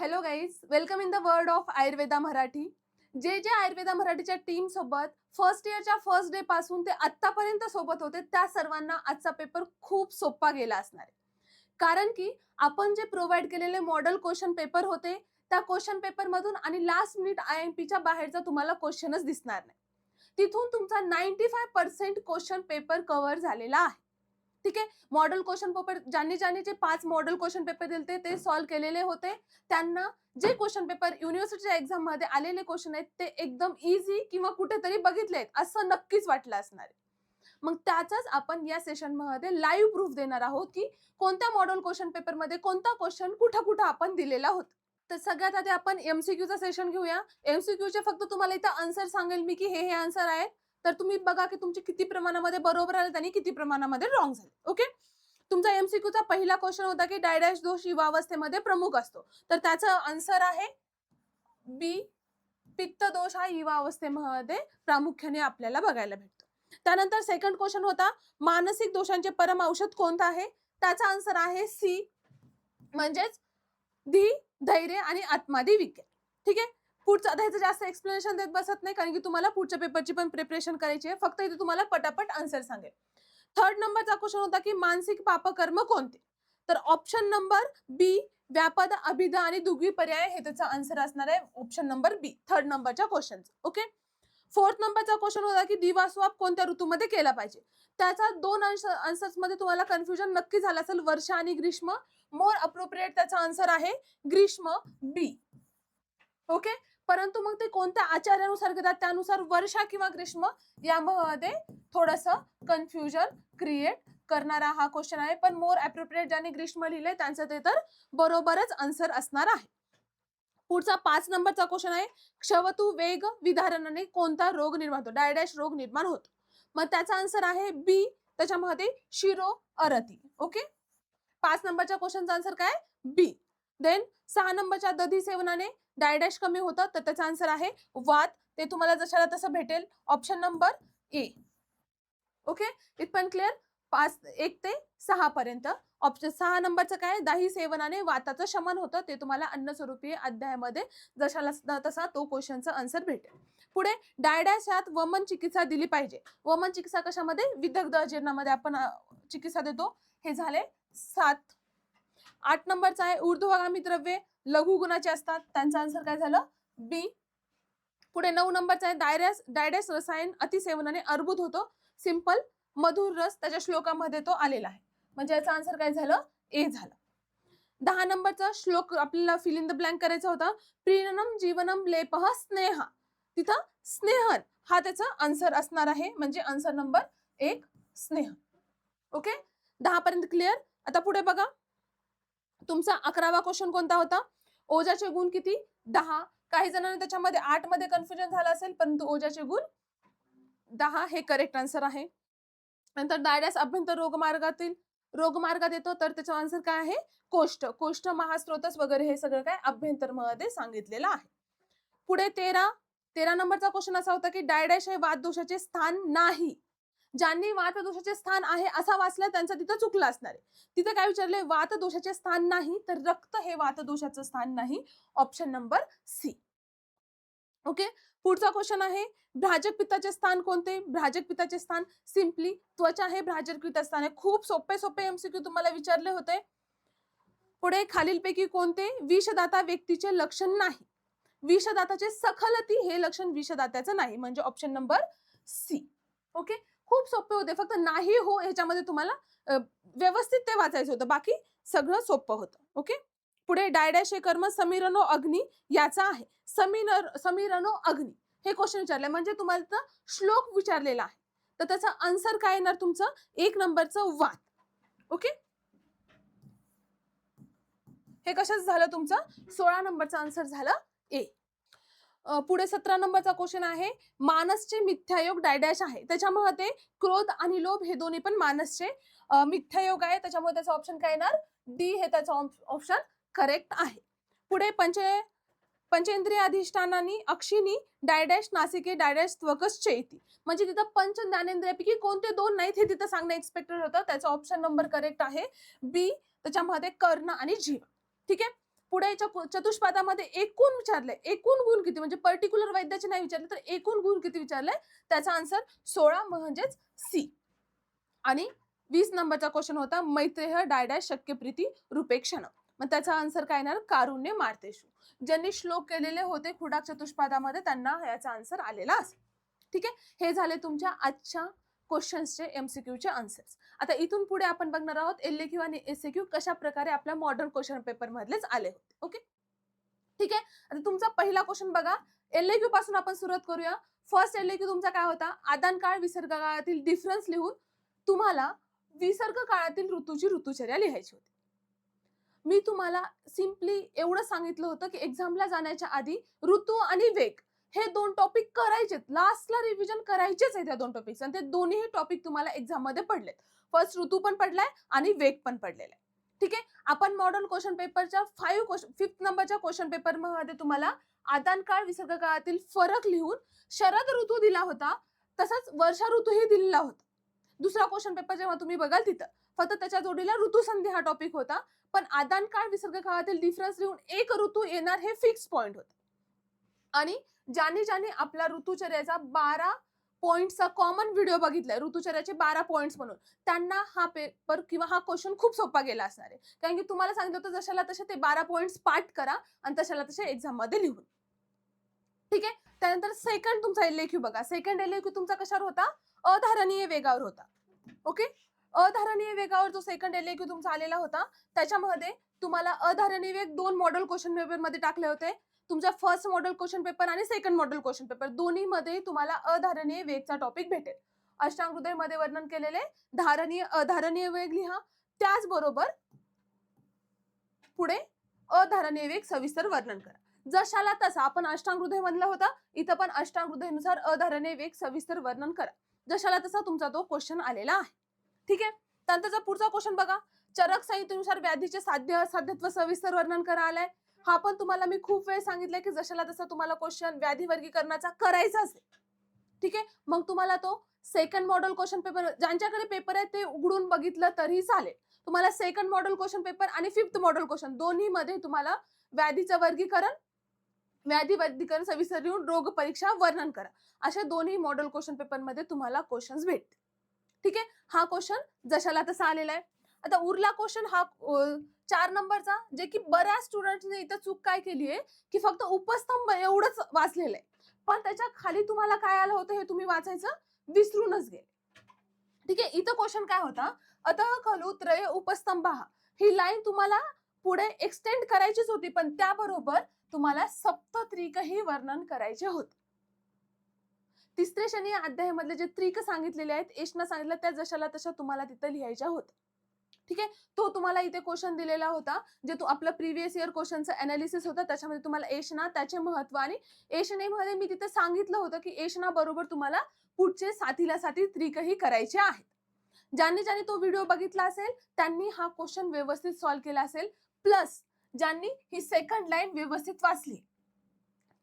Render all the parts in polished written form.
Hello guys, welcome in the world of Ayurveda Marathi. जे आयुर्वेदा मराठीच्या team सोबत फर्स्ट इयरच्या फर्स्ट डे पासून ते आतापर्यंत सोबत होते त्या सर्वांना आजचा पेपर खूप सोपा गेला असणार आहे. कारण की आपण जे प्रोव्हाइड केलेले मॉडेल क्वेश्चन पेपर होते त्या क्वेश्चन पेपर मधून आणि लास्ट मिनिट आयएमपीच्या बाहेरचा तुम्हाला क्वेश्चनच दिसणार नाही. तिथून तुमचा 95% क्वेश्चन पेपर कव्हर झालेला आहे. ठीक आहे. मॉडेल क्वेश्चन पेपर ज्यांनी जे 5 मॉडेल क्वेश्चन पेपर दिले ते सॉल्व्ह केलेले होते. त्यांना जे क्वेश्चन पेपर युनिव्हर्सिटीच्या एक्झाम मध्ये आलेले क्वेश्चन आहेत ते एकदम इझी किंवा कुठेतरी बघितले आहेत असं नक्कीच वाटलं असणार आहे. मग त्याचाच आपण या सेशन मध्ये लाईव्ह प्रूफ देणार आहोत की कोणत्या मॉडेल क्वेश्चन पेपर मध्ये कोणता क्वेश्चन कुठं कुठं आपण दिलेला होता. तर सगळ्यात आधी आपण एमसीक्यू चा सेशन घेऊया. एमसीक्यू चे फक्त तुम्हाला इथं आन्सर सांगेल मी की हे आन्सर आहेत. तर तुम्ही बघा की तुमचे किती प्रमाणामध्ये बरोबर आले आणि किती प्रमाणामध्ये रॉंग झाले. ओके. तुमचा एमसीक्यू चा पहिला क्वेश्चन होता की डायडॅश दोष युवावस्थेमध्ये प्रमुख असतो. तर त्याचा आन्सर आहे बी. पित्त दोष हा युवावस्थेमध्ये प्रामुख्याने आपल्याला बघायला भेटतो. त्यानंतर सेकंड क्वेश्चन होता मानसिक दोषांचे परम औषध कोणतं आहे. त्याचा आन्सर आहे सी, म्हणजेच धी, धैर्य आणि आत्मादी विज्ञान. ठीक आहे. पुढचा ह्याचं जास्त एक्सप्लेनेशन देत बसत नाही कारण की तुम्हाला पुढच्या पेपरची पण प्रिपरेशन करायची आहे. फक्त इथे तुम्हाला पटापट आन्सर सांगेल. थर्ड नंबरचा क्वेश्चन होता की मानसिक पापकर्म कोणते. तर ऑप्शन नंबर बी व्यापद, अभिधा आणि दुग्वी पर्याय हे त्याचा आन्सर असणार आहे. ऑप्शन नंबर बी थर्ड नंबरच्या क्वेश्चनचा. ओके. फोर्थ नंबरचा क्वेश्चन होता की दिवास्वाप कोणत्या ऋतूमध्ये केला पाहिजे. त्याचा दोन आन्सर्स मध्ये तुम्हाला कन्फ्युजन नक्की झालं असेल, वर्षा आणि ग्रीष्म. मोर अप्रोप्रिएट त्याचा आन्सर आहे ग्रीष्म बी. ओके. परंतु मग ते कोणत्या आचार्यानुसार घेतात त्यानुसार वर्षा किंवा ग्रीष्म यामध्ये थोडस कन्फ्युजन क्रिएट करणारा हा क्वेश्चन आहे. पण मोर अप्रोप्रिएट ज्यांनी ग्रीष्म लिहिले त्यांचं ते तर बरोबरच आन्सर असणार आहे. पुढचा 5 नंबरचा क्वेश्चन आहे क्षवतू वेग विधारणाने कोणता रोग निर्माण होतो. डायडॅश रोग निर्माण होतो. मग त्याचा आन्सर आहे बी, त्याच्यामध्ये शिरो अरती. ओके. 5 नंबरच्या क्वेश्चनचा आन्सर काय बी. देन 6 नंबरच्या दधी सेवनाने डायडॅश कमी होतं तर त्याचा आन्सर आहे वात. ते तुम्हाला जशाला तसं भेटेल. Option number A. ओके. इथपर्यंत क्लिअर. 1 ते 6 पर्यंत. ऑप्शन 6 नंबरचं काय दही सेवनाने वाताचं शमन होतं. ते तुम्हाला अन्न स्वरूपी अध्यायामध्ये जशाला तसा तो क्वेश्चनचा आन्सर भेटेल. पुढे डायडॅश यात वमन चिकित्सा दिली पाहिजे. वमन चिकित्सा कशामध्ये विदग्ध अजीर्णामध्ये आपण चिकित्सा देतो. हे झाले 7. 8 नंबरचा आहे ऊर्ध्वगामी द्रव्ये लघु गुणाचे असतात. त्यांचा आन्सर काय झालं बी. पुढे 9 नंबरचा आहे डायडॅश रसायन अतिसेवनाने अर्बुद होतो. सिंपल मधुर रस त्याच्या श्लोकामध्ये तो आलेला आहे. म्हणजे याचा आन्सर काय झालं ए झालं. 10 नंबरचा श्लोक आपल्याला फिल इन द ब्लँक करायचा होता. प्रीणनम जीवनम लेपह स्नेह. तिथं स्नेहन हा त्याचा आन्सर असणार आहे. म्हणजे आन्सर नंबर 1 स्नेह. ओके. 10 पर्यंत क्लिअर. आता पुढे बघा तुमचा 11वा क्वेश्चन कोणता होता. ओजाचे गुण किती 10. काही जणांना त्याच्यामध्ये 8 मध्ये कन्फ्युजन झालं असेल परंतु ओजाचे गुण 10 हे करेक्ट आन्सर आहे. नंतर डायडॅश अभ्यंतर रोगमार्गात येतो तर त्याचा आन्सर काय आहे कोष्ठ महास्त्रोतस वगैरे हे सगळं काय अभ्यंतर मध्ये सांगितलेलं आहे. पुढे 13 नंबरचा क्वेश्चन असा होता की डायडॅश हे वातदोषाचे स्थान नाही. ज्यांनी वातदोषाचे स्थान आहे असा वाचला त्यांचं तिथं चुकलं असणार आहे. तिथे काय विचारले वातदोषाचे स्थान नाही तर रक्त हे वातदोषाचं स्थान नाही. Option number C. ओके. पुढचा क्वेश्चन आहे भ्राजक पित्ताचे स्थान कोणते. भ्राजक पित्ताचे स्थान सिंपली त्वचा हे भ्राजक पित्त स्थान आहे. खूप सोपे एमसीक्यू तुम्हाला विचारले होते. पुढे खालीलपैकी कोणते विषदाता व्यक्तीचे लक्षण नाही. विषदाताचे सखलती हे लक्षण विषदात्याचं नाही. म्हणजे ऑप्शन नंबर सी. ओके. खूप सोपे होते. फक्त नाही हो ह्याच्यामध्ये तुम्हाला व्यवस्थित ते वाचायचं होतं. बाकी सगळं सोपं होतं. ओके. पुढे डायडॅश हे कर्म समीरनो अग्नी याचा आहे. समीरनो अग्नी हे क्वेश्चन विचारले म्हणजे तुम्हाला श्लोक विचारलेला आहे. तर त्याचा आन्सर काय येणार तुमचं 1 नंबरचं वात. ओके. हे कशाच झालं तुमचं 16 नंबरचं आन्सर झालं ए. पुढे 17 नंबरचा क्वेश्चन आहे मानसचे मिथ्यायोग डायडॅश आहे. त्याच्यामध्ये क्रोध आणि लोभ हे दोन्ही पण मानसचे मिथ्यायोग आहे. त्याच्यामुळे त्याचा ऑप्शन काय येणार डी हे त्याचा ऑप्शन करेक्ट आहे. पुढे पंचेंद्रिय अधिष्ठानानी अक्षिणी डायडॅश नासिके डायडॅश त्वकस चैती. म्हणजे तिथं पंच ज्ञानेंद्रियापैकी कोणते 2 नाहीत हे तिथं सांगणं एक्सपेक्टेड होतं. त्याचा ऑप्शन नंबर करेक्ट आहे बी. त्याच्यामध्ये कर्ण आणि जीव. ठीक आहे. पुढे चतुष्पादामध्ये एकूण विचारले, एकूण गुण किती, म्हणजे पर्टिक्युलर वैद्याचे नाही विचारले तर एकूण गुण किती विचारले, त्याचा आन्सर 16 म्हणजेच सी. आणि 20 नंबरचा क्वेश्चन होता मैत्रेय डायडॅश शक्यप्रीती रूपेक्षण, मग त्याचा आन्सर काय येणार, कारुण्य मार्तेशु. ज्यांनी श्लोक केलेले होते खुडाक चतुष्पादामध्ये त्यांना याचा आन्सर आलेला असेल. ठीक आहे, हे झाले तुमच्या आजच्या क्वेश्चन्सचे एमसीक्यूचे आन्सर्स. आता इथून पुढे आपण बघणार आहोत एलएक्यू आणि एसएक्यू कशा प्रकारे आपल्या मॉडर्न क्वेश्चन पेपर मधलेच आले होते. ओके, ठीक आहे. आता तुमचा पहिला क्वेश्चन बघा, एलएक्यू पासून आपण सुरुवात करूया. फर्स्ट एलएक्यू तुमचा काय होता, आदान काळ विसर्ग काळातील डिफरन्स लिहून तुम्हाला विसर्ग काळातील ऋतूची ऋतुचर्या लिहायची होती. मी तुम्हाला सिम्पली एवढं सांगितलं होतं की एक्झामला जाण्याच्या आधी ऋतू आणि वेग हे 2 टॉपिक करायचेत, लास्टला रिव्हिजन करायचेच आहे त्या 2 टॉपिक्स, आणि ते दोन्ही टॉपिक तुम्हाला एक्झाम मध्ये पडलेत. फर्स्ट ऋतू पण पडलाय आणि वेग पण पडलेला आहे. ठीक आहे, आपण मॉडर्न क्वेश्चन पेपरच्या 5th नंबरच्या क्वेश्चन पेपर मध्ये तुम्हाला आदान काळ विसर्ग काळातील फरक लिहून शरद ऋतू दिला होता, तसंच वर्षा ऋतूही दिलेला होता. दुसरा क्वेश्चन पेपर जेव्हा तुम्ही बघाल तिथं फक्त त्याच्या जोडीला ऋतुसंधी हा टॉपिक होता, पण आदान काळ विसर्ग काळातील डिफरन्स लिहून एक ऋतू येणार हे फिक्स पॉइंट होता. आणि ज्यांनी आपला ऋतुचर्याचा 12 पॉइंटचा कॉमन व्हिडिओ बघितलाय, ऋतुचर्याचे 12 पॉइंट्स म्हणून, त्यांना हा पेपर किंवा हा क्वेश्चन खूप सोपा गेला असणार आहे. कारण की तुम्हाला सांगितलं होतं जशाला तसे ते 12 पॉइंट्स पाठ करा आणि तशाला तसे एक्झाम मध्ये लिहून. ठीक आहे, त्यानंतर सेकंड तुमचा एलएक्यू बघा. सेकंड एलएक्यू तुमचा कशावर होता, अधारणीय वेगावर होता. ओके, अधारणीय वेगावर जो सेकंड एलएक्यू तुमचा आलेला होता त्याच्यामध्ये तुम्हाला अधारणीय वेग 2 मॉडेल क्वेश्चन पेपर मध्ये टाकले होते. तुमचा फर्स्ट मॉडेल क्वेश्चन पेपर आणि सेकंड मॉडेल क्वेश्चन पेपर दोन्ही मध्ये तुम्हाला अधारणीय वेगचा टॉपिक भेटेल. अष्टांग हृदय मध्ये वर्णन केलेले धारणीय अधारणीय वेग लिहा, त्याचबरोबर पुढे अधारणीय वेग सविस्तर वर्णन करा. जशाला तसा आपण अष्टांग हृदय म्हणलं होता, इथं पण अष्टांग हृदयनुसार अधारणीय वेग सविस्तर वर्णन करा. जशाला तसा तुमचा तो क्वेश्चन आलेला आहे. ठीक आहे, त्यानंतरचा पुढचा क्वेश्चन बघा, चरक संहितेनुसार व्याधीचे साध्य असाध्यत्व सविस्तर वर्णन करा आलाय. हा पण तुम्हाला मी खूप वेळ सांगितलंय की जशाला तसा तुम्हाला क्वेश्चन व्याधी वर्गीकरणाचा करायचा असेल. ठीक आहे, मग तुम्हाला तो सेकंड मॉडेल क्वेश्चन पेपर, ज्यांच्याकडे पेपर आहे ते उघडून बघितलं तरी चालेल. तुम्हाला सेकंड मॉडेल क्वेश्चन पेपर आणि 5th मॉडेल क्वेश्चन दोन्ही मध्ये तुम्हाला व्याधीचं वर्गीकरण, व्याधी वर्गीकरण सविस्तर लिहून रोग परीक्षा वर्णन करा, अशा दोन्ही मॉडेल क्वेश्चन पेपर मध्ये तुम्हाला क्वेश्चन्स भेटतील. ठीक आहे, हा क्वेश्चन जशाला तसा आलेला आहे. आता उरला क्वेश्चन हा 4 नंबरचा, जे की बऱ्याच स्टुडंट्सने इथं चूक काय केली आहे की फक्त उपस्तंभ एवढंच वाचलेलं आहे, पण त्याच्या खाली तुम्हाला काय आलं होतं हे तुम्ही वाचायचं विसरूनच गेले. ठीक आहे, इथं क्वेश्चन काय होता, अतः खलु त्रय उपस्तंभः, ही लाईन तुम्हाला पुढे एक्सटेंड करायचीच होती, पण त्याबरोबर तुम्हाला सप्तत्रिकही वर्णन करायचे होते. तिसरे शनी अध्यायामधले जे त्रिक सांगितलेले आहेत, एशना सांगितलं त्या जशाला तशा तुम्हाला तिथं लिहायच्या होत्या. ठीक आहे, तो तुम्हाला इथे क्वेश्चन दिलेला होता, जे तो आपला प्रिव्हियस इयर क्वेश्चनचं अनालिसिस होता, त्याच्यामध्ये तुम्हाला एशना, त्याचे महत्व आणि एशनेमध्ये मी तिथे सांगितलं होतं की एशना बरोबर तुम्हाला पुढचे साथीला साथी त्रिकही करायचे आहेत. ज्यांनी तो व्हिडिओ बघितला असेल त्यांनी हा क्वेश्चन व्यवस्थित सॉल्व्ह केला असेल, प्लस ज्यांनी ही सेकंड लाईन व्यवस्थित वाचली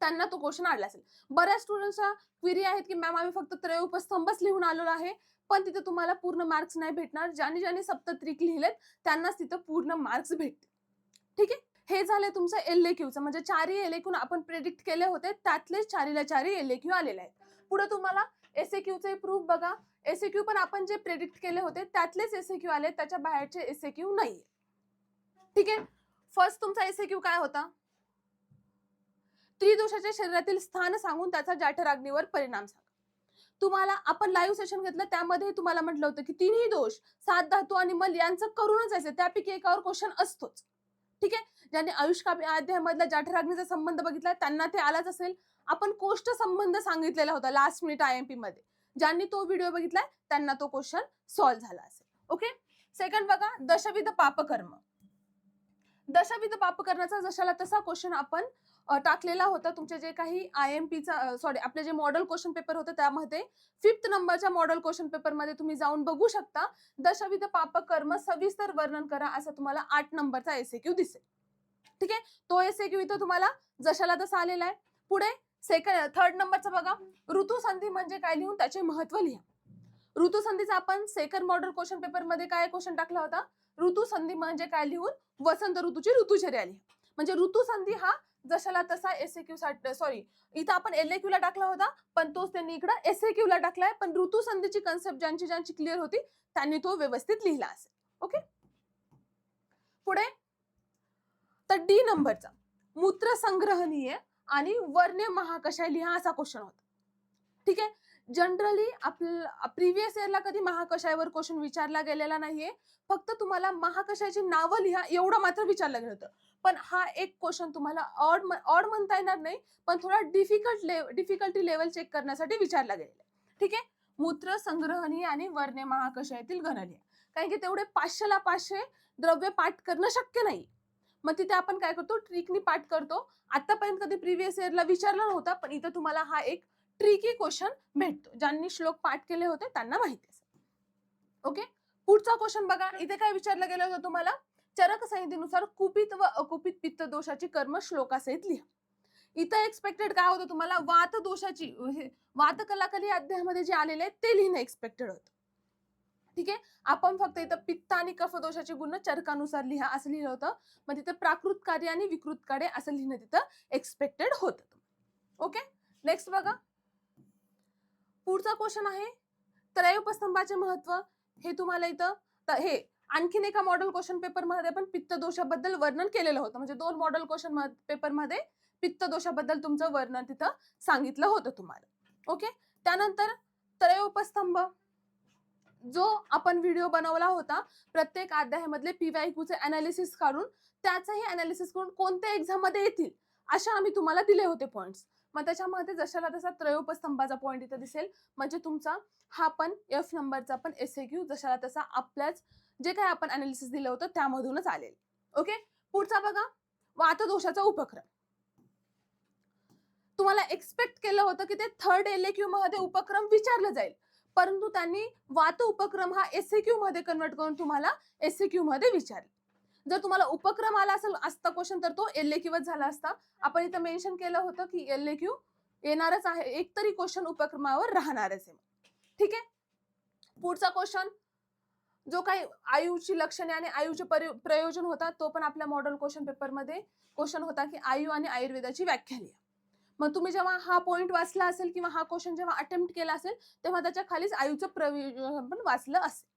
त्यांना तो क्वेश्चन आला असेल. बऱ्याच स्टुडंट्सच्या क्वेरी आहेत की मॅम आम्ही फक्त त्रय उपस्तंभच लिहून आलेलो आहे, पण तिथे तुम्हाला पूर्ण मार्क्स नाही भेटणार. ज्यांनी सप्तत्रिक लिहिलेत त्यांनाच तिथं पूर्ण मार्क्स भेटतील. ठीक आहे, हे झाले तुमचं एलएक्यूचं, म्हणजे 4 एलएक्यू आपण प्रेडिक्ट केले होते त्यातले 4 एलएक्यू आलेले आहेत. पुढे तुम्हाला एसएक्यूचे प्रूफ बघा. एसएक्यू पण आपण जे प्रेडिक्ट केले होते त्यातलेच एसएक्यू आले, त्याच्या बाहेरचे एसएक्यू नाहीये. ठीक आहे, फर्स्ट तुमचा एसएक्यू काय होता, त्रिदोषाच्या शरीरातील स्थान सांगून त्याचा जाठराग्नीवर परिणाम सांगा. तुम्हाला आपण लाईव्ह सेशन घेतलं त्यामध्ये तुम्हाला म्हटलं होतं की तिन्ही दोष, 7 धातू आणि मल यांचं करूनच जायचं, त्यापैकी एकावर क्वेश्चन असतोच. ठीक आहे, ज्यांनी आयुष्काल अध्यायामधला जाठराग्नीचा संबंध बघितला त्यांना ते आलाच असेल. आपण कोष्ट संबंध सांगितलेला होता लास्ट मिनिट आयएमपी मध्ये, ज्यांनी तो व्हिडिओ बघितलाय त्यांना तो क्वेश्चन सॉल्व्ह झाला असेल. ओके, सेकंड बघा, दशविध पापकर्म. दशविध पापकर्माचा जशाला तसा क्वेश्चन आपण टाकलेला होता. तुमचे जे काही आयएमपीचा सॉरी आपले जे मॉडेल क्वेश्चन पेपर होते त्यामध्ये 5th नंबरच्या मॉडेल क्वेश्चन पेपर मध्ये तुम्ही जाऊन बघू शकता. दशविध पापकर्म सविस्तर वर्णन करा असं तुम्हाला 8 नंबरचा एसएक्यू दिसेल. ठीक आहे, तो एसएक्यू इथं तुम्हाला जशाला तसा आलेला आहे. पुढे थर्ड नंबरचा बघा, ऋतुसंधी म्हणजे काय लिहून त्याचे महत्व लिहा. ऋतुसंधीचा आपण सेकंड मॉडेल क्वेश्चन पेपर मध्ये काय क्वेश्चन टाकला होता, ऋतुसंधी म्हणजे काय लिहून वसंत ऋतूची ऋतुचर्या लिहा. म्हणजे ऋतुसंधी हा जशाला तसा एसएक्यू साठी, सॉरी इथं आपण एलएक्यू ला टाकला होता, पण तोच त्यांनी इकडे एसएक्यू ला टाकलाय. पण ऋतुसंधीची कन्सेप्ट ज्यांची ज्यांची क्लिअर होती त्यांनी तो व्यवस्थित लिहिला असेल. ओके, पुढे तर डी नंबरचा मूत्रसंग्रहणीय आणि वर्ण्य महाकषाय लिहा असा क्वेश्चन होता. ठीक आहे, जनरली आपल्या प्रिव्हियस इयरला कधी महाकषायावर क्वेश्चन विचारला गेलेला नाहीये. फक्त तुम्हाला महाकषायाची नावं लिहा एवढं मात्र विचारलं गेलं होतं. पण हा एक क्वेश्चन तुम्हाला ऑड म्हणता येणार नाही, पण थोडा डिफिकल्टी लेवल चेक करण्यासाठी विचारला गेलेला आहे. ठीक आहे, मूत्र संग्रहणीय आणि वर्ण्य महाकषायातील घन लिहा. कारण की तेवढे 500ला 500 द्रव्य पाठ करणं शक्य नाही. मग तिथे आपण काय करतो, ट्रिकनी पाठ करतो. आतापर्यंत कधी प्रिव्हियस इयरला विचारला नव्हता, पण इथं तुम्हाला हा एक ट्रिकी क्वेश्चन भेटतो. ज्यांनी श्लोक पाठ केले होते त्यांना माहिती असेल. ओके, पुढचा क्वेश्चन बघा. इथे काय विचारलं गेलं होतं तुम्हाला, चरक संहितेनुसार कुपित व अकुपित पित्त दोषाची कर्म श्लोकासहित लिहा. इथं एक्सपेक्टेड काय होतं तुम्हाला, वात दोषाची वात कलाकली अध्यायामध्ये जे आलेले आहेत ते लिहिणं एक्सपेक्टेड होतं. ठीक आहे, आपण फक्त इथं पित्त आणि कफ दोषाचे गुण चरकानुसार लिहा असं लिहिलं होतं. मग तिथं प्राकृत कार्य आणि विकृत कार्य असं लिहिणं तिथं एक्सपेक्टेड होतं. ओके, नेक्स्ट बघा. पुढचा क्वेश्चन आहे त्रयोपस्तंभाचे महत्व. हे तुम्हाला इथं हे आणखीन एका मॉडेल क्वेश्चन पेपर मध्ये पण पित्त दोषाबद्दल वर्णन केलेलं होतं. म्हणजे 2 मॉडेल क्वेश्चन पेपर मध्ये पित्त दोषाबद्दल तुमचं वर्णन तिथं सांगितलं होतं तुम्हाला. ओके, त्यानंतर त्रयोपस्तंभ जो आपण व्हिडिओ बनवला होता, प्रत्येक अध्यायामधले PYQ चे अनालिसिस काढून त्याचंही अनालिसिस करून कोणत्या एक्झाम मध्ये येतील अशा आम्ही तुम्हाला दिले होते पॉइंट्स. मग त्याच्यामध्ये जशाला तसा त्रयोपस्तंभाचा पॉइंट इथं दिसेल. म्हणजे तुमचा हा पण F नंबरचा पण एसएक्यू जशाला तसा आपल्याच जे काही आपण अनालिसिस दिलं होतं त्यामधूनच आलेल. ओके, पुढचा बघा, वातदोषाचा उपक्रम. तुम्हाला एक्सपेक्ट केलं होतं की ते थर्ड एलएक्यू मध्ये उपक्रम विचारलं जाईल, परंतु त्यांनी वात उपक्रम हा एसएक्यू मध्ये कन्वर्ट करून तुम्हाला एसएक्यू मध्ये विचारले. जर तुम्हाला उपक्रम आला असेल असता क्वेश्चन तर तो एलएक्यू झाला असता. आपण इथं मेन्शन केलं होतं की एलएक्यू येणारच आहे, एक तरी क्वेश्चन उपक्रमावर राहणारच आहे. ठीक आहे, पुढचा क्वेश्चन जो काही आयुची लक्षणे आणि आयुचे प्रयोजन होता तो पण आपल्या मॉडेल क्वेश्चन पेपर मध्ये क्वेश्चन होता की आयु आणि आयुर्वेदाची व्याख्या लिहा. मग तुम्ही जेव्हा हा पॉइंट वाचला असेल किंवा हा क्वेश्चन जेव्हा अटेम्प्ट केला असेल तेव्हा त्याच्या खालीच आयुचं प्रयोजन पण वाचलं असेल.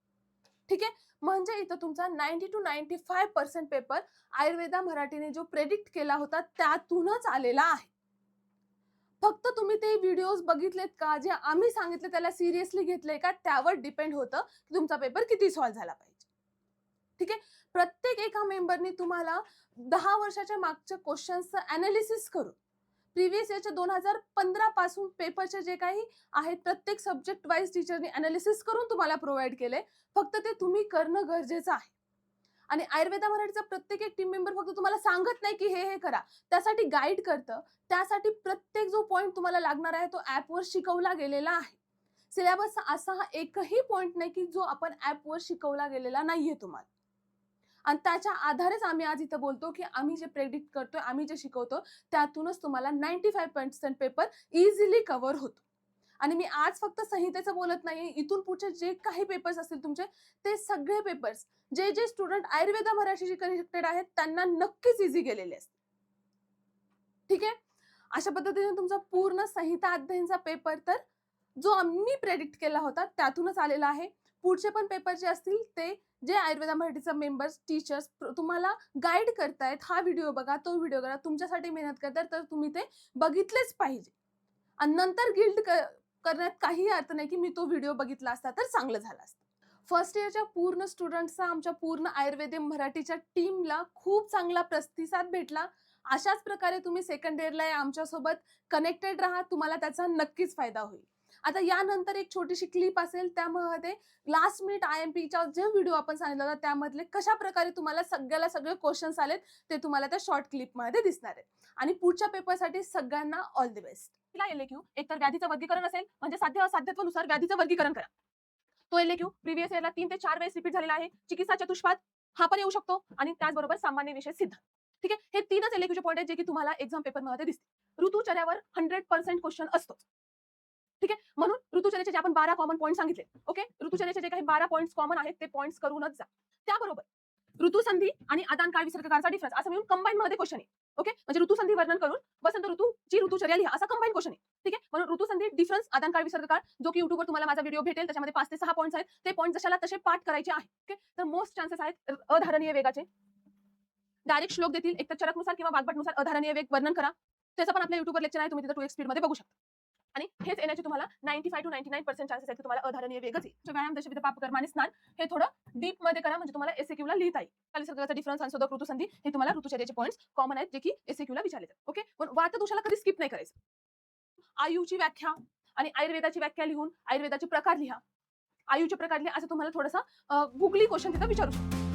ठीक आहे, म्हणजे इथं तुमचा 90 to 95% पेपर आयुर्वेदा मराठीने जो प्रेडिक्ट केला होता त्यातूनच आलेला आहे. फक्त तुम्ही ते व्हिडिओज बघितलेत का, जे आम्ही सांगितले त्याला सिरियसली घेतले का, त्यावर डिपेंड होतं की तुमचा पेपर किती सॉल्व्ह झाला पाहिजे. ठीक आहे, प्रत्येक एका मेंबरनी तुम्हाला 10 वर्षाच्या मागच्या क्वेश्चन्सचं अनालिसिस करून प्रिव्हियस इयरच्या 2015 पासून पेपरचे जे काही आहेत प्रत्येक सब्जेक्ट वाईज टीचरनी अनालिसिस करून तुम्हाला प्रोव्हाइड केले. फक्त ते तुम्ही करणं गरजेचं आहे. आणि आयुर्वेदा मराठीचा प्रत्येक एक टीम मेंबर फक्त तुम्हाला सांगत नाही की हे करा, त्यासाठी गाईड करतं. त्यासाठी प्रत्येक जो पॉइंट तुम्हाला लागणार आहे तो ऍपवर शिकवला गेलेला आहे. सिलेबस असा हा एकही पॉइंट नाही की जो आपण ऍपवर शिकवला गेलेला नाहीये तुम्हाला. आणि त्याच्या आधारेच आम्ही आज इथं बोलतो की आम्ही जे प्रेडिक्ट करतोय, आम्ही जे शिकवतो त्यातूनच तुम्हाला 95% पेपर इझिली कव्हर होतो. आणि मी आज फक्त संहितेचं बोलत नाही, इथून पुढचे जे काही पेपर्स असतील तुमचे ते सगळे पेपर्स जे जे स्टुडंट आयुर्वेदा मराठीशी कनेक्टेड आहेत त्यांना नक्कीच इझी गेलेले असतील. ठीक आहे, अशा पद्धतीने तुमचा पूर्ण संहिता अध्ययनचा पेपर तर जो आम्ही प्रेडिक्ट केला होता त्यातूनच आलेला आहे. पुढचे पण पेपर जे असतील ते जे आयुर्वेदा मराठीचा मेंबर्स टीचर्स तुम्हाला गाईड करतायत, हा व्हिडिओ बघा तो व्हिडिओ बघा, तुमच्यासाठी मेहनत करतात तर तुम्ही ते बघितलेच पाहिजे. आणि नंतर गिल्ट करण्यात काही अर्थ नाही की मी तो व्हिडिओ बघितला असता तर चांगलं झालं असतं. फर्स्ट इयरच्या पूर्ण स्टुडंट्सचा आमच्या पूर्ण आयुर्वेद मराठीच्या टीमला खूप चांगला प्रतिसाद भेटला. अशाच प्रकारे तुम्ही सेकंड इयरला आमच्यासोबत कनेक्टेड राहा, तुम्हाला त्याचा नक्कीच फायदा होईल. आता यानंतर एक छोटीशी क्लिप असेल, त्यामध्ये लास्ट मिनिट IMPचा जे व्हिडिओ आपण सांगितला होता त्यामधले कशा प्रकारे तुम्हाला सगळे क्वेश्चन्स आलेत ते तुम्हाला त्या शॉर्ट क्लिप मध्ये दिसणार आहेत. आणि पुढच्या पेपरसाठी सगळ्यांना ऑल द बेस्ट. तिला एलएक्यू एकतर व्याधीचं वर्गीकरण असेल म्हणजे साध्य असाध्यत्वानुसार व्याधीचं वर्गीकरण करा. तो एलएक्यू प्रिव्हियस इयरला 3 ते 4 वेळेस रिपीट झालेला आहे. चिकित्सा चतुष्पाद हा पण येऊ शकतो आणि त्याचबरोबर सामान्य विषय सिद्धांत. ठीक आहे, हे 3च एलएक्यूचे पॉइंट आहेत जे की तुम्हाला एक्झाम पेपर मध्ये दिसतील. ऋतुचर्यावर 100% क्वेश्चन असतो. ठीक आहे, म्हणून ऋतुचर्याचे जे आपण 12 कॉमन पॉइंट सांगितले. ओके, ऋतुचर्याचे जे काही 12 पॉइंट्स कॉमन आहेत ते पॉइंट्स करूनच जा. त्याबरोबर ऋतुसंधी आणि आदानकाळ विसर्गकारचा डिफरन्स असं मिळून कंबाईन मध्ये क्वेश्चन आहे. ओके, म्हणजे ऋतुसंधी वर्णन करून वसंत ऋतूची ऋतुचर्या लिहा असा कंबाईन क्वेश्चन आहे. ठीक आहे, म्हणून ऋतुसंधी डिफरन्स आदानकाळ विसर्गकाळ जो की युट्यूबवर तुम्हाला माझा व्हिडिओ भेटेल त्याच्यामध्ये 5 ते 6 पॉईंट्स आहेत. ते पॉईंट जशाला तसे पाठ करायचे आहे. ओके, तर मोस्ट चान्सेस आहेत अधारणीय वेगाचे. डायरेक्ट श्लोक देतील, एकतर चरकनुसार किंवा वाग्भटनुसार अधारणीय वेग वर्णन करा. त्याचं पण आपल्या युट्यूबवर लेक्चर आहे, तुम्ही तिथं 2x स्पीड मध्ये बघू शकता. आणि हेच येण्याचे तुम्हाला 95 to 99% चान्सेस आहेत की तुम्हाला अधारणीय वेगच येईल. व्यायाम दशविध पापकर्म आणि स्नान हे थोडं डीप मध्ये करा, म्हणजे तुम्हाला एसएक्यू ला लिहिता येईल. कालसर्गाचा डिफरन्स आणि शोधक ऋतुसंधी हे तुम्हाला ऋतुचर्याचे पॉईंट्स कॉमन आहेत जे की एसएक्यू ला विचारले जातात. ओके, पण वातदोषाला कधी स्किप नाही करायचं. आयुची व्याख्या आणि आयुर्वेदाची व्याख्या लिहून आयुर्वेदाचे प्रकार लिहा. आयुचे प्रकार लिहा असं तुम्हाला थोडासा गुगली क्वेश्चन तिथं विचारू शकतो.